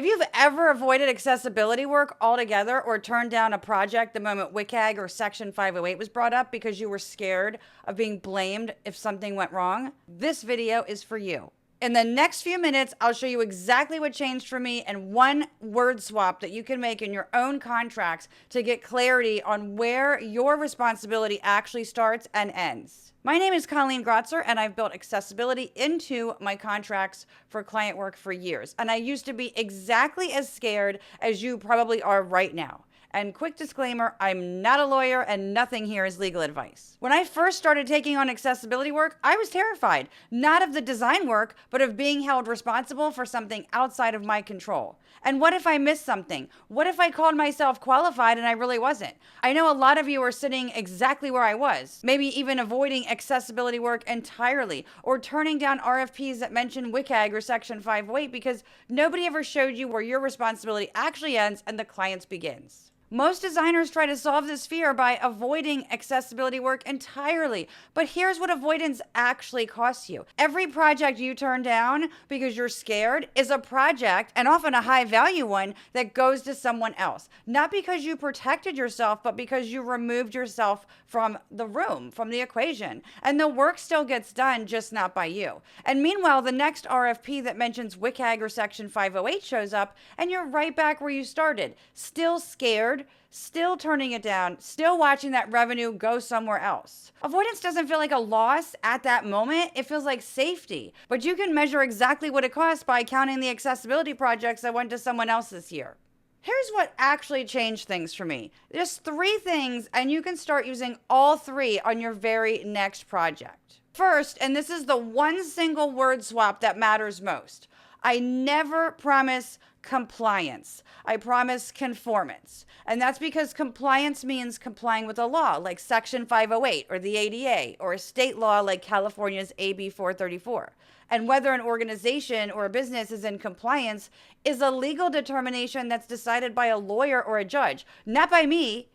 If you've ever avoided accessibility work altogether or turned down a project the moment WCAG or Section 508 was brought up because you were scared of being blamed if something went wrong, this video is for you. In the next few minutes, I'll show you exactly what changed for me and one word swap that you can make in your own contracts to get clarity on where your responsibility actually starts and ends. My name is Colleen Grotzer, and I've built accessibility into my contracts for client work for years. And I used to be exactly as scared as you probably are right now. And quick disclaimer, I'm not a lawyer and nothing here is legal advice. When I first started taking on accessibility work, I was terrified, not of the design work, but of being held responsible for something outside of my control. And what if I missed something? What if I called myself qualified and I really wasn't? I know a lot of you are sitting exactly where I was, maybe even avoiding accessibility work entirely, or turning down RFPs that mention WCAG or Section 508 because nobody ever showed you where your responsibility actually ends and the client's begins. Most designers try to solve this fear by avoiding accessibility work entirely. But here's what avoidance actually costs you. Every project you turn down because you're scared is a project, and often a high value one, that goes to someone else. Not because you protected yourself, but because you removed yourself from the room, from the equation. And the work still gets done, just not by you. And meanwhile, the next RFP that mentions WCAG or Section 508 shows up, and you're right back where you started, still scared, still turning it down, still watching that revenue go somewhere else. Avoidance doesn't feel like a loss at that moment. It feels like safety. But you can measure exactly what it costs by counting the accessibility projects that went to someone else this year. Here's what actually changed things for me. Just 3 things, and you can start using all 3 on your very next project. First, and this is the one single word swap that matters most, I never promise compliance. I promise conformance. And that's because compliance means complying with a law like Section 508 or the ADA or a state law like California's AB 434. And whether an organization or a business is in compliance is a legal determination that's decided by a lawyer or a judge, not by me.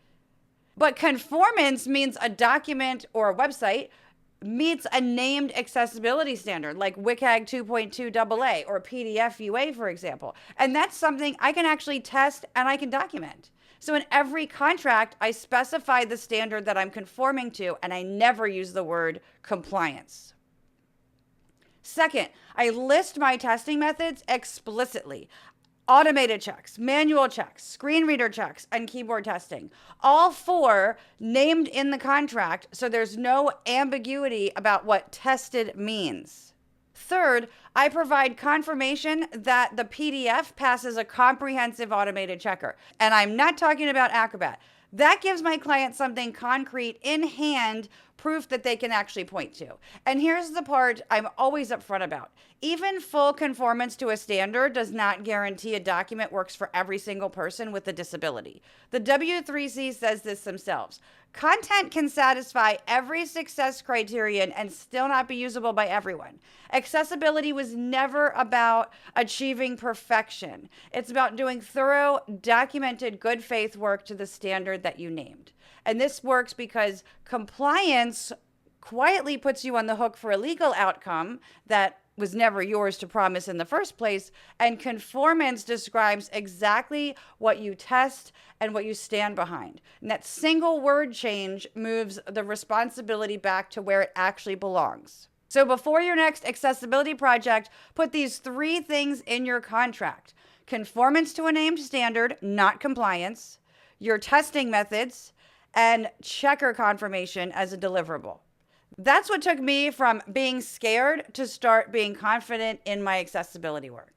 But conformance means a document or a website meets a named accessibility standard like WCAG 2.2 AA or PDF UA, for example. And that's something I can actually test and I can document. So in every contract, I specify the standard that I'm conforming to, and I never use the word compliance. Second, I list my testing methods explicitly. Automated checks, manual checks, screen reader checks, and keyboard testing. All 4 named in the contract, so there's no ambiguity about what tested means. Third, I provide confirmation that the PDF passes a comprehensive automated checker. And I'm not talking about Acrobat. That gives my client something concrete in hand, proof that they can actually point to. And here's the part I'm always upfront about. Even full conformance to a standard does not guarantee a document works for every single person with a disability. The W3C says this themselves. Content can satisfy every success criterion and still not be usable by everyone. Accessibility was never about achieving perfection. It's about doing thorough, documented, good faith work to the standard that you named. And this works because compliance quietly puts you on the hook for a legal outcome that was never yours to promise in the first place, and conformance describes exactly what you test and what you stand behind. And that single word change moves the responsibility back to where it actually belongs. So before your next accessibility project, put these 3 things in your contract. Conformance to a named standard, not compliance, your testing methods, and checker confirmation as a deliverable. That's what took me from being scared to start being confident in my accessibility work.